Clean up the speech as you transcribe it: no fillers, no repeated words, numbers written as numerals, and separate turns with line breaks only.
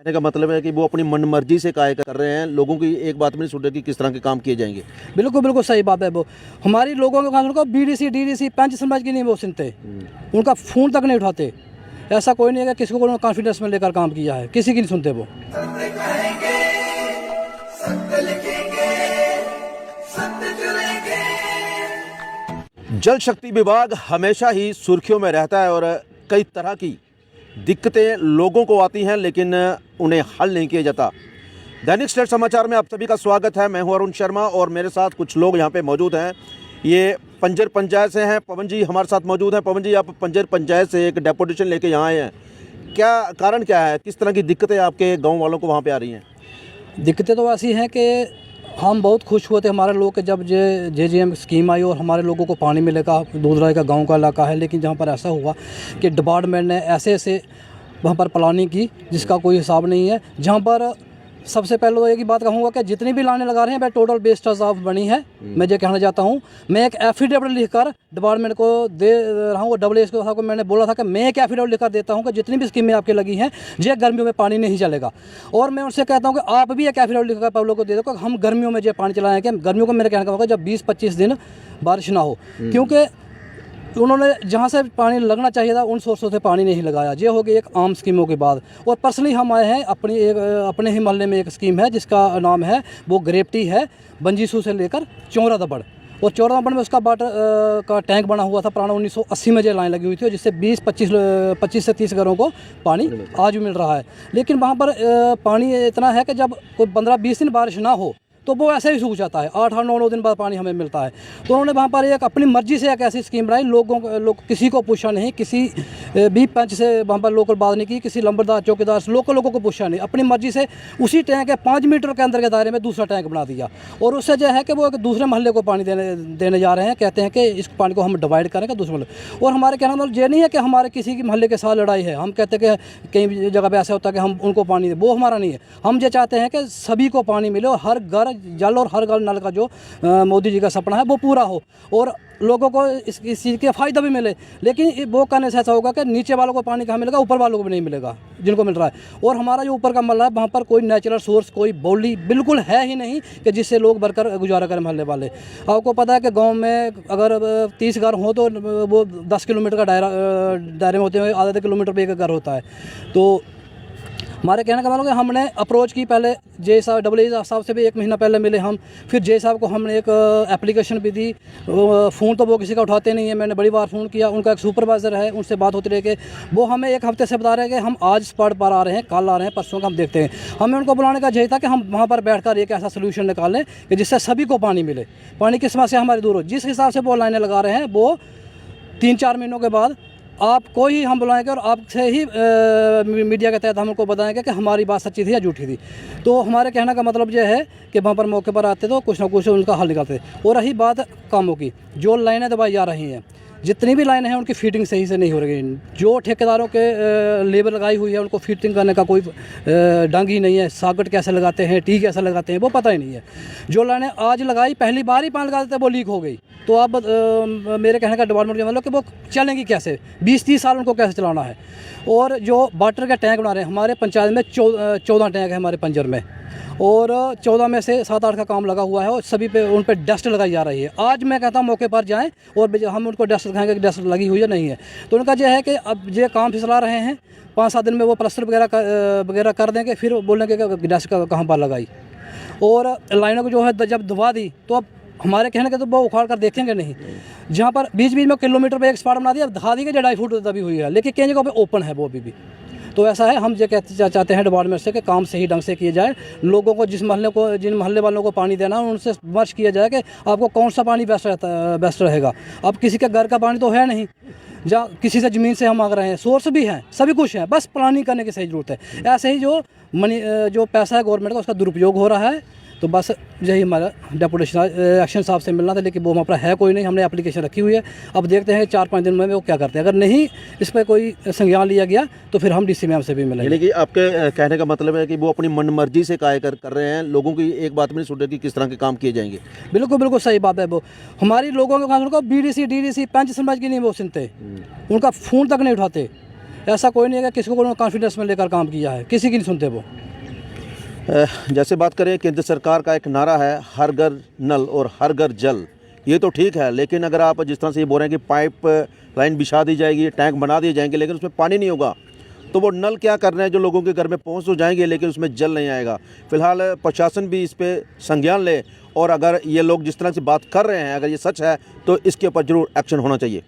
कहने का मतलब है कि वो अपनी मन मर्जी से कार्य कर रहे हैं, लोगों की एक बात भी नहीं सुन रहे कि किस तरह के काम किए जाएंगे।
बिल्कुल बिल्कुल सही बात है। वो हमारी लोगों के कानून को बीडीसी डीडीसी पंच समझ की नहीं वो सुनते, उनका फ़ोन तक नहीं उठाते। ऐसा कोई नहीं है कि किसी को कॉन्फिडेंस में लेकर काम किया है, किसी की नहीं सुनते वो।
जल शक्ति विभाग हमेशा ही सुर्खियों में रहता है और कई तरह की दिक्कतें लोगों को आती हैं, लेकिन उन्हें हल नहीं किया जाता। दैनिक स्टेट समाचार में आप सभी का स्वागत है। मैं हूं अरुण शर्मा और मेरे साथ कुछ लोग यहां पे मौजूद हैं। ये पंजर पंचायत से हैं। पवन जी हमारे साथ मौजूद हैं। पवन जी, आप पंजर पंचायत से एक डेपुटेशन लेके यहाँ आए हैं, क्या कारण क्या है? किस तरह की दिक्कतें आपके गाँव वालों को वहाँ पर आ रही हैं?
दिक्कतें तो ऐसी हैं कि हम बहुत खुश हुए थे हमारे लोग के जब JJM स्कीम आई और हमारे लोगों को पानी मिलेगा। दूधराई का गांव का इलाका है, लेकिन जहां पर ऐसा हुआ कि डिपार्टमेंट ने ऐसे वहां पर प्लानिंग की जिसका कोई हिसाब नहीं है। जहां पर सबसे पहले तो एक ही बात कहूँगा कि जितनी भी लाने लगा रहे हैं वह टोटल बेस्ट ऑफ बनी है। मैं ये कहना चाहता हूँ, मैं एक एफिडेविट लिखकर डिपार्टमेंट को दे रहा हूँ। WSO साहब को मैंने बोला था कि मैं एक एफिडेविट लिखकर देता हूँ कि जितनी भी स्कीमें आपकी लगी हैं ये गर्मियों में पानी नहीं चलेगा। और मैं उनसे कहता हूँ कि आप भी एक एफिडेविट लिखकर पब्लिक को दे दो कि हम गर्मियों में ये पानी चलाएँ। कि गर्मियों को मेरे कहने का होगा जब 20-25 दिन बारिश ना हो, क्योंकि उन्होंने जहाँ से पानी लगना चाहिए था उन सोर्सों से पानी नहीं लगाया। ये हो गई एक आम स्कीमों के बाद। और पर्सनली हम आए हैं अपने ही मोहल्ले में एक स्कीम है जिसका नाम है वो ग्रेप्टी है, बंजीसू से लेकर चौरा दबड़। और चौरा दबड़ में उसका वाटर का टैंक बना हुआ था पुराना 1980 में जो लाइन लगी हुई थी, और जिससे 25 से 30 घरों को पानी आज भी मिल रहा है। लेकिन वहाँ पर पानी इतना है कि जब कोई 15-20 दिन बारिश ना हो तो वो ऐसे ही सूख जाता है। 8-9 दिन बाद पानी हमें मिलता है। तो उन्होंने वहाँ पर एक अपनी मर्जी से एक ऐसी स्कीम बनाई, लोग किसी को पूछा नहीं, किसी भी पंच से वहाँ पर लोकल बात नहीं की, किसी लंबरदार चौकीदार से लोगों को पूछा नहीं। अपनी मर्जी से उसी टैंक के 5 मीटर के अंदर के दायरे में दूसरा टैंक बना दिया। और उससे जो है कि वो एक दूसरे मोहल्ले को पानी देने जा रहे हैं। कहते हैं कि इस पानी को हम डिवाइड करेंगे दूसरे मोहल्ले। और हमारे कहना मतलब ये नहीं है कि हमारे किसी के मोहल्ले के साथ लड़ाई है। हम कहते हैं कि कई जगह पर ऐसा होता है कि हम उनको पानी दें, वो हमारा नहीं है। हम ये चाहते हैं कि सभी को पानी मिले और हर घर जल और हर नल का जो मोदी जी का सपना है वो पूरा हो और लोगों को इस चीज़ का फ़ायदा भी मिले। लेकिन वो करने से ऐसा होगा कि नीचे वालों को पानी कहाँ मिलेगा, ऊपर वालों को भी नहीं मिलेगा जिनको मिल रहा है। और हमारा जो ऊपर का मोहल्ला है वहाँ पर कोई नेचुरल सोर्स, कोई बोली बिल्कुल है ही नहीं कि जिससे लोग भरकर गुजारा करें मोहल्ले वाले। आपको पता है कि गाँव में अगर 30 घर हो तो वो 10 किलोमीटर का दायरे में होते हैं, आधे किलोमीटर पर एक घर होता है। तो हमारे कहने का मतलब है हमने अप्रोच की पहले WSO साहब से भी 1 महीना पहले मिले हम। फिर जे साहब को हमने एक एप्लीकेशन भी दी। फ़ोन तो वो किसी का उठाते नहीं है, मैंने बड़ी बार फ़ोन किया। उनका एक सुपरवाइज़र है, उनसे बात होती रही कि वो हमें 1 हफ्ते से बता रहे हैं कि हम आज स्पॉट पर आ रहे हैं, कल आ रहे हैं, परसों का हम देखते हैं। हमें उनको बुलाने का यही था कि हम वहाँ पर बैठकर एक ऐसा सोल्यूशन निकालें कि जिससे सभी को पानी मिले, पानी की समस्या हमारी दूर हो। जिस हिसाब से वो लाइनें लगा रहे हैं वो 3-4 महीनों के बाद आपको ही हम बुलाएंगे और आपसे ही मीडिया के तहत हम उनको बताएंगे कि हमारी बात सच्ची थी या झूठी थी। तो हमारे कहने का मतलब ये है कि वहाँ पर मौके पर आते तो कुछ ना कुछ उनका हल निकालते। और रही बात कामों की, जो लाइनें दबाई जा रही हैं, जितनी भी लाइनें हैं उनकी फिटिंग सही से नहीं हो रही। जो ठेकेदारों के लेबर लगाई हुई है उनको फिटिंग करने का कोई ढंग ही नहीं है। सॉकेट कैसे लगाते हैं, टी कैसे लगाते हैं, वो पता ही नहीं है। जो लाइनें आज लगाई पहली बार ही पानी लगा देते वो लीक हो गई। तो अब मेरे कहने का डिपार्टमेंट के मतलब कि वो चलेंगी कैसे, 20-30 साल उनको कैसे चलाना है। और जो वाटर के टैंक बना रहे हैं, हमारे पंचायत में 14 टैंक है हमारे पंजर में, और 14 में से 7-8 का काम लगा हुआ है और सभी पे उन पे डस्ट लगाई जा रही है। आज मैं कहता हूँ मौके पर जाएं और हम उनको डस्ट दिखाएंगे कि डस्ट लगी हुई है नहीं है। तो उनका यह है कि अब ये काम फिसला रहे हैं, 5-7 दिन में वो प्लास्टर वगैरह कर देंगे, फिर बोलेंगे कि डस्ट कहाँ पर लगाई। और लाइनों को जो है जब दबा दी तो अब हमारे कहने के तो वो उखाड़ कर देखेंगे नहीं। जहाँ पर बीच में किलोमीटर पे एक स्पॉट बना दिया, दिखा दी कि 2.5 फुट दबी हुई है, लेकिन कई जगह पे ओपन है वो अभी भी। तो ऐसा है, हम ये चाहते हैं डिपार्टमेंट से कि काम सही ढंग से किए जाए। लोगों को जिन मोहल्ले वालों को पानी देना है उनसे विमर्श किया जाए कि आपको कौन सा पानी बेस्ट रहेगा। अब किसी के घर का पानी तो है नहीं, जहाँ किसी से ज़मीन से हम मांग रहे हैं, सोर्स भी हैं, सभी कुछ है, बस प्लानिंग करने की सही ज़रूरत है। ऐसे ही जो पैसा है गवर्नमेंट का उसका दुरुपयोग हो रहा है। तो बस यही हमारा डेपुटेशन एक्शन साहब से मिलना था, लेकिन वो हमारे पास है कोई नहीं। हमने एप्लीकेशन रखी हुई है, अब देखते हैं 4-5 दिन में वो क्या करते हैं। अगर नहीं इस पर कोई संज्ञान लिया गया तो फिर हम DC मैम से भी मिलेंगे।
यानी कि आपके कहने का मतलब है कि वो अपनी मन मर्जी से कार्य कर रहे हैं, लोगों की एक बात भी नहीं सुन रहे कि किस तरह के काम किए जाएंगे।
बिल्कुल बिल्कुल सही बात है। वो हमारी लोगों के कानून को BDC DDC पंच समझ की नहीं वो सुनते, उनका फ़ोन तक नहीं उठाते। ऐसा कोई नहीं है कि किसी को उन्होंने कॉन्फिडेंस में लेकर काम किया है, किसी की नहीं सुनते वो।
जैसे बात करें केंद्र सरकार का एक नारा है हर घर नल और हर घर जल, ये तो ठीक है, लेकिन अगर आप जिस तरह से ये बोल रहे हैं कि पाइप लाइन बिछा दी जाएगी, टैंक बना दिए जाएंगे, लेकिन उसमें पानी नहीं होगा, तो वो नल क्या कर रहे हैं जो लोगों के घर में पहुंच तो जाएंगे लेकिन उसमें जल नहीं आएगा। फिलहाल प्रशासन भी इस पे संज्ञान ले और अगर ये लोग जिस तरह से बात कर रहे हैं अगर ये सच है तो इसके ऊपर ज़रूर एक्शन होना चाहिए।